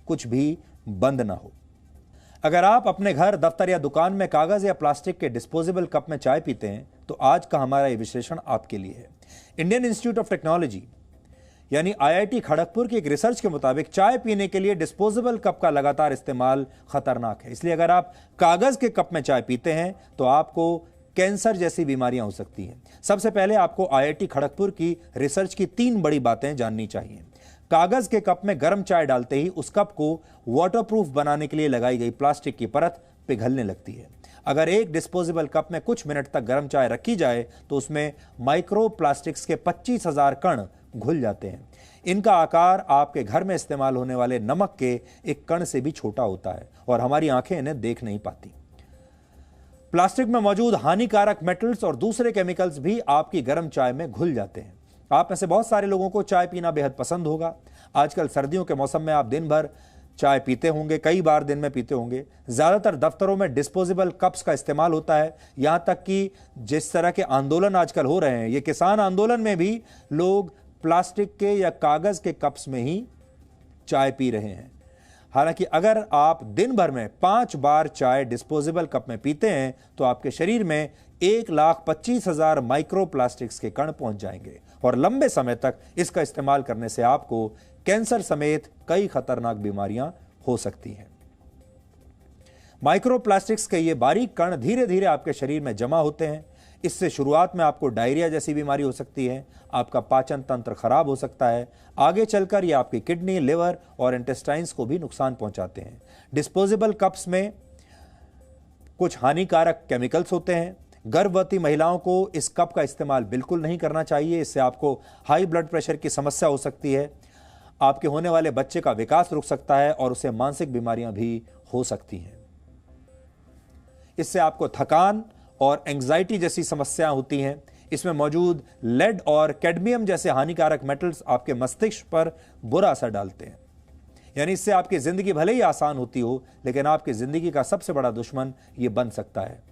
कुछ भी बंद ना हो। अगर आप अपने घर, दफ्तर या दुकान में कागज या प्लास्टिक के डिस्पोजेबल कप में चाय पीते हैं तो आज का हमारा यह विश्लेषण आपके लिए है। इंडियन इंस्टीट्यूट ऑफ टेक्नोलॉजी यानी IIT खड़गपुर की एक रिसर्च के मुताबिक चाय पीने के लिए डिस्पोजेबल कप का लगातार इस्तेमाल खतरनाक है। इसलिए अगर आप कागज के कप में चाय पीते हैं तो आपको कैंसर जैसी बीमारियां हो सकती हैं। सबसे पहले आपको IIT खड़गपुर की रिसर्च की 3 बड़ी बातें जाननी चाहिए। कागज के कप में गर्म चाय डालते ही उस कप को वाटरप्रूफ बनाने के लिए लगाई गई प्लास्टिक की परत पिघलने लगती है। अगर एक डिस्पोजेबल कप में कुछ मिनट तक गर्म चाय रखी जाए तो उसमें माइक्रो प्लास्टिक्स के 25,000 कण घुल जाते हैं। इनका आकार आपके घर में इस्तेमाल होने वाले नमक के एक कण से भी छोटा होता है और हमारी आंखें इन्हें देख नहीं पाती। प्लास्टिक में मौजूद हानिकारक मेटल्स और दूसरे केमिकल्स भी आपकी गर्म चाय में घुल जाते हैं। आप में से बहुत सारे लोगों को चाय पीना बेहद पसंद होगा। आजकल सर्दियों के मौसम में आप दिन भर चाय पीते होंगे, कई बार दिन में पीते होंगे। ज्यादातर दफ्तरों में डिस्पोजेबल कप्स का इस्तेमाल होता है। यहां तक कि जिस तरह के आंदोलन आजकल हो रहे हैं, ये किसान आंदोलन में भी लोग प्लास्टिक के या कागज के कप्स में ही चाय पी रहे हैं। हालांकि अगर आप दिन भर में 5 बार चाय डिस्पोजेबल कप में पीते हैं तो आपके शरीर में 1,25,000 माइक्रो प्लास्टिक्स के कण पहुंच जाएंगे और लंबे समय तक इसका इस्तेमाल करने से आपको कैंसर समेत कई खतरनाक बीमारियां हो सकती हैं। माइक्रो प्लास्टिक्स के ये बारीक कण धीरे धीरे आपके शरीर में जमा होते हैं। इससे शुरुआत में आपको डायरिया जैसी बीमारी हो सकती है, आपका पाचन तंत्र खराब हो सकता है। आगे चलकर ये आपकी किडनी, लिवर और इंटेस्टाइन्स को भी नुकसान पहुंचाते हैं। डिस्पोजेबल कप्स में कुछ हानिकारक केमिकल्स होते हैं। गर्भवती महिलाओं को इस कप का इस्तेमाल बिल्कुल नहीं करना चाहिए। इससे आपको हाई ब्लड प्रेशर की समस्या हो सकती है। आपके होने वाले बच्चे का विकास रुक सकता है और उसे मानसिक बीमारियां भी हो सकती हैं। इससे आपको थकान और एंजाइटी जैसी समस्याएं होती हैं। इसमें मौजूद लेड और कैडमियम जैसे हानिकारक मेटल्स आपके मस्तिष्क पर बुरा असर डालते हैं। यानी इससे आपकी जिंदगी भले ही आसान होती हो, लेकिन आपकी जिंदगी का सबसे बड़ा दुश्मन यह बन सकता है।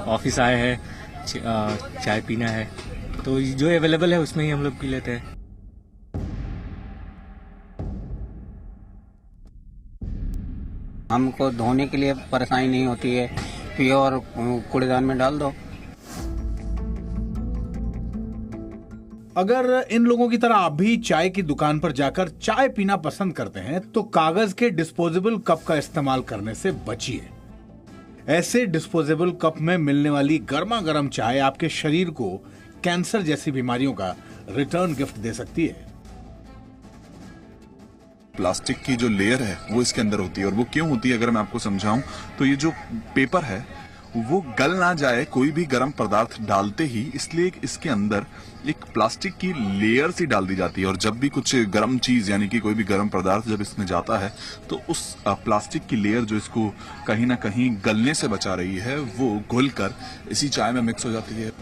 ऑफिस आए हैं, चाय पीना है तो जो अवेलेबल है उसमें ही हम लोग पी लेते हैं। हमको धोने के लिए परेशानी नहीं होती है, पियो और कूड़ेदान में डाल दो। अगर इन लोगों की तरह आप भी चाय की दुकान पर जाकर चाय पीना पसंद करते हैं तो कागज के डिस्पोजेबल कप का इस्तेमाल करने से बचिए। ऐसे डिस्पोजेबल कप में मिलने वाली गर्मा गर्म चाय आपके शरीर को कैंसर जैसी बीमारियों का रिटर्न गिफ्ट दे सकती है। प्लास्टिक की जो लेयर है वो इसके अंदर होती है, और वो क्यों होती है अगर मैं आपको समझाऊं तो ये जो पेपर है वो गल ना जाए कोई भी गर्म पदार्थ डालते ही, इसलिए इसके अंदर एक प्लास्टिक की लेयर सी डाल दी जाती है। और जब भी कुछ गर्म चीज यानी कि कोई भी गर्म पदार्थ जब इसमें जाता है तो उस प्लास्टिक की लेयर जो इसको कहीं ना कहीं गलने से बचा रही है वो घुलकर इसी चाय में मिक्स हो जाती है।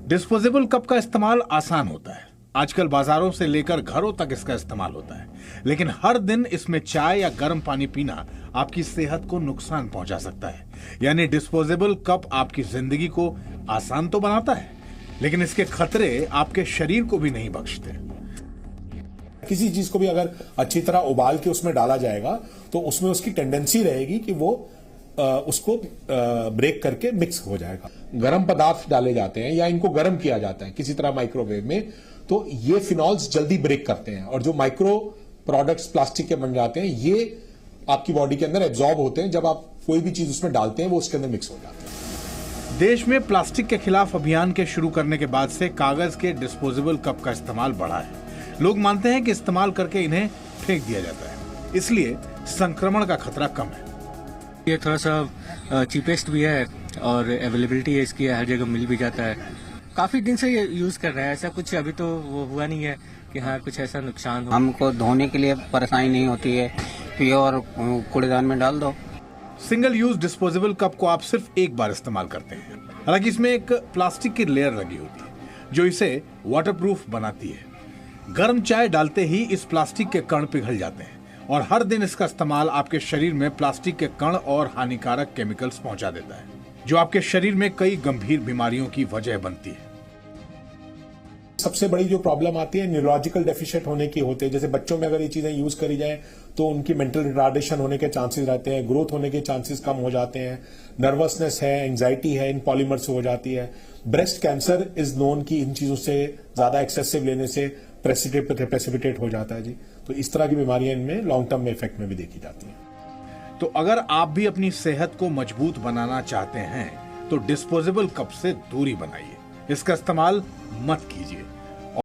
डिस्पोजेबल कप का इस्तेमाल आसान होता है। आजकल बाजारों से लेकर घरों तक इसका इस्तेमाल होता है, लेकिन हर दिन इसमें चाय या गर्म पानी पीना आपकी सेहत को नुकसान पहुंचा सकता है। यानी डिस्पोजेबल कप आपकी जिंदगी को आसान तो बनाता है, लेकिन इसके खतरे आपके शरीर को भी नहीं बख्शते। किसी चीज को भी अगर अच्छी तरह उबाल के उसमें डाला जाएगा तो उसमें उसकी टेंडेंसी रहेगी कि वो उसको ब्रेक करके मिक्स हो जाएगा। गर्म पदार्थ डाले जाते हैं या इनको गर्म किया जाता है किसी तरह माइक्रोवेव में, तो ये फिनॉल्स जल्दी ब्रेक करते हैं और जो माइक्रो प्रोडक्ट्स प्लास्टिक के बन जाते हैं ये आपकी बॉडी के अंदर एब्जॉर्ब होते हैं। जब आप कोई भी चीज उसमें डालते हैं वो उसके अंदर मिक्स हो जाते हैं। देश में प्लास्टिक के खिलाफ अभियान के शुरू करने के बाद से कागज के डिस्पोजेबल कप का इस्तेमाल बढ़ा है। लोग मानते हैं कि इस्तेमाल करके इन्हें फेंक दिया जाता है, इसलिए संक्रमण का खतरा कम है। ये थोड़ा सा चीपेस्ट भी है और अवेलेबिलिटी है इसकी, हर जगह मिल भी जाता है। काफी दिन से ये यूज कर रहे हैं, ऐसा कुछ अभी तो वो हुआ नहीं है कि हाँ कुछ ऐसा नुकसान हो। हमको धोने के लिए परेशानी नहीं होती है, पियो और कूड़ेदान में डाल दो। सिंगल यूज डिस्पोजेबल कप को आप सिर्फ एक बार इस्तेमाल करते हैं। हालांकि इसमें एक प्लास्टिक की लेयर लगी होती है जो इसे वाटरप्रूफ बनाती है। गर्म चाय डालते ही इस प्लास्टिक के कण पिघल जाते हैं और हर दिन इसका इस्तेमाल आपके शरीर में प्लास्टिक के कण और हानिकारक केमिकल्स पहुंचा देता है, जो आपके शरीर में कई गंभीर बीमारियों की वजह बनती है। सबसे बड़ी जो प्रॉब्लम आती है न्यूरोलॉजिकल डेफिशिएंट होने की होते हैं। जैसे बच्चों में अगर ये चीजें यूज करी जाए तो उनकी मेंटल रिटार्डेशन होने के चांसेस रहते हैं, ग्रोथ होने के चांसेस कम हो जाते हैं, नर्वसनेस है, एंजाइटी है, इन पॉलीमर से हो जाती है। ब्रेस्ट कैंसर इज नोन की इन चीजों से ज्यादा एक्सेसिव लेने से प्रेसिपिटेट हो जाता है जी। तो इस तरह की बीमारियां इनमें लॉन्ग टर्म में इफेक्ट में भी देखी जाती हैं। तो अगर आप भी अपनी सेहत को मजबूत बनाना चाहते हैं तो डिस्पोजेबल कप से दूरी बनाइए, इसका इस्तेमाल मत कीजिए।